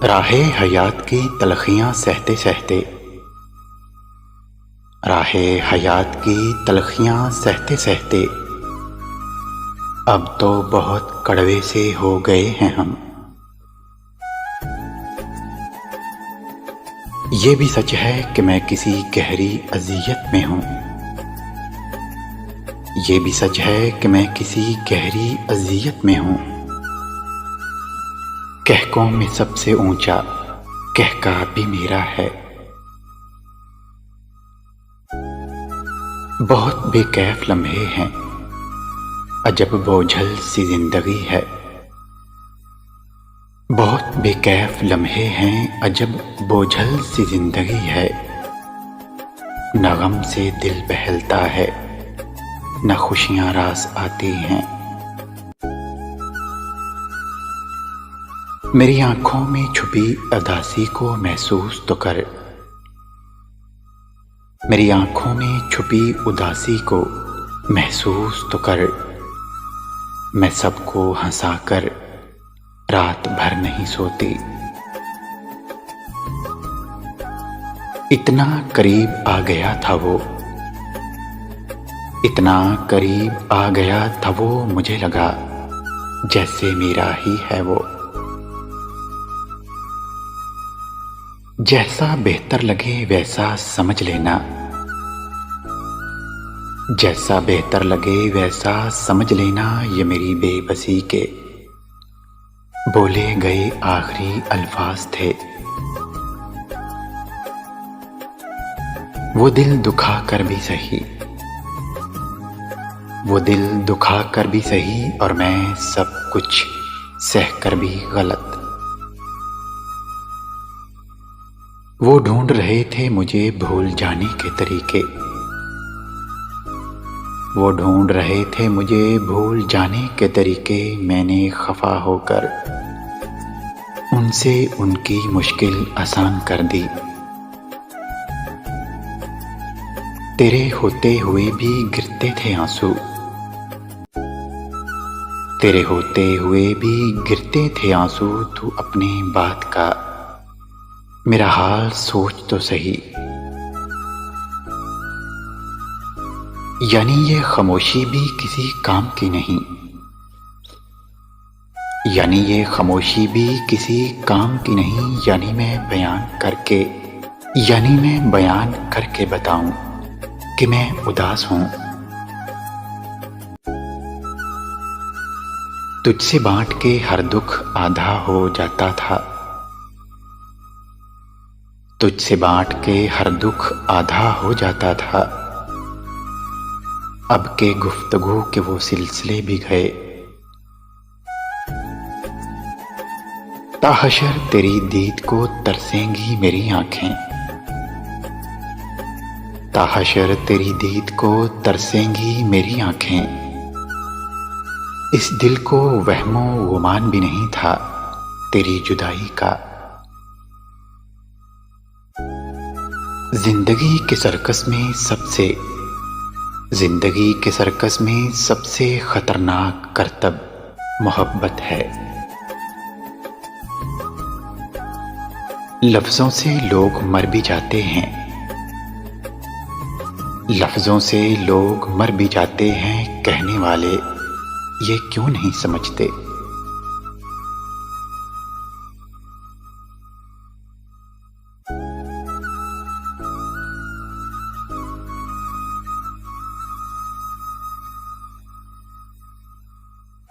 राहे हयात की तलखियां सहते सहते, राहे हयात की तलखियां सहते सहते अब तो बहुत कड़वे से हो गए हैं हम। ये भी सच है कि मैं किसी गहरी अज़ियत में हूँ। ये भी सच है कि मैं किसी गहरी अज़ियत में हूँ। कहकों में सबसे ऊंचा कहका भी मेरा है। बहुत बेकैफ लम्हे हैं, अजब बोझल सी जिंदगी है। बहुत बेकैफ लम्हे हैं, अजब बोझल सी जिंदगी है। न गम से दिल बहलता है, न खुशियां रास आती हैं। मेरी आंखों में छुपी उदासी को महसूस तो कर। मेरी आंखों में छुपी उदासी को महसूस तो कर। मैं सबको हंसाकर रात भर नहीं सोती। इतना करीब आ गया था वो, इतना करीब आ गया था वो, मुझे लगा जैसे मेरा ही है वो। जैसा बेहतर लगे वैसा समझ लेना, जैसा बेहतर लगे वैसा समझ लेना। ये मेरी बेबसी के बोले गए आखिरी अल्फाज थे। वो दिल दुखा कर भी सही, वो दिल दुखा कर भी सही, और मैं सब कुछ सह कर भी गलत। वो ढूंढ रहे थे मुझे भूल जाने के तरीके, वो ढूंढ रहे थे मुझे भूल जाने के तरीके। मैंने खफा होकर उनसे उनकी मुश्किल आसान कर दी। तेरे होते हुए भी गिरते थे आंसू, तेरे होते हुए भी गिरते थे आंसू। तू अपने बात का मेरा हाल सोच तो सही। यानी ये खामोशी भी किसी काम की नहीं, यानी ये खामोशी भी किसी काम की नहीं। यानी मैं बयान करके बताऊं कि मैं उदास हूं। तुझसे बांट के हर दुख आधा हो जाता था, तुझसे बांट के हर दुख आधा हो जाता था। अब के गुफ्तगू के वो सिलसिले भी गए। ताहशर तेरी दीद को तरसेंगी मेरी आंखें, ताहशर तेरी दीद को तरसेंगी मेरी आंखें। इस दिल को वहमो गुमान भी नहीं था तेरी जुदाई का। जिंदगी के सर्कस में सबसे खतरनाक करतब मोहब्बत है। लफ्जों से लोग मर भी जाते हैं, लफ्जों से लोग मर भी जाते हैं। कहने वाले ये क्यों नहीं समझते।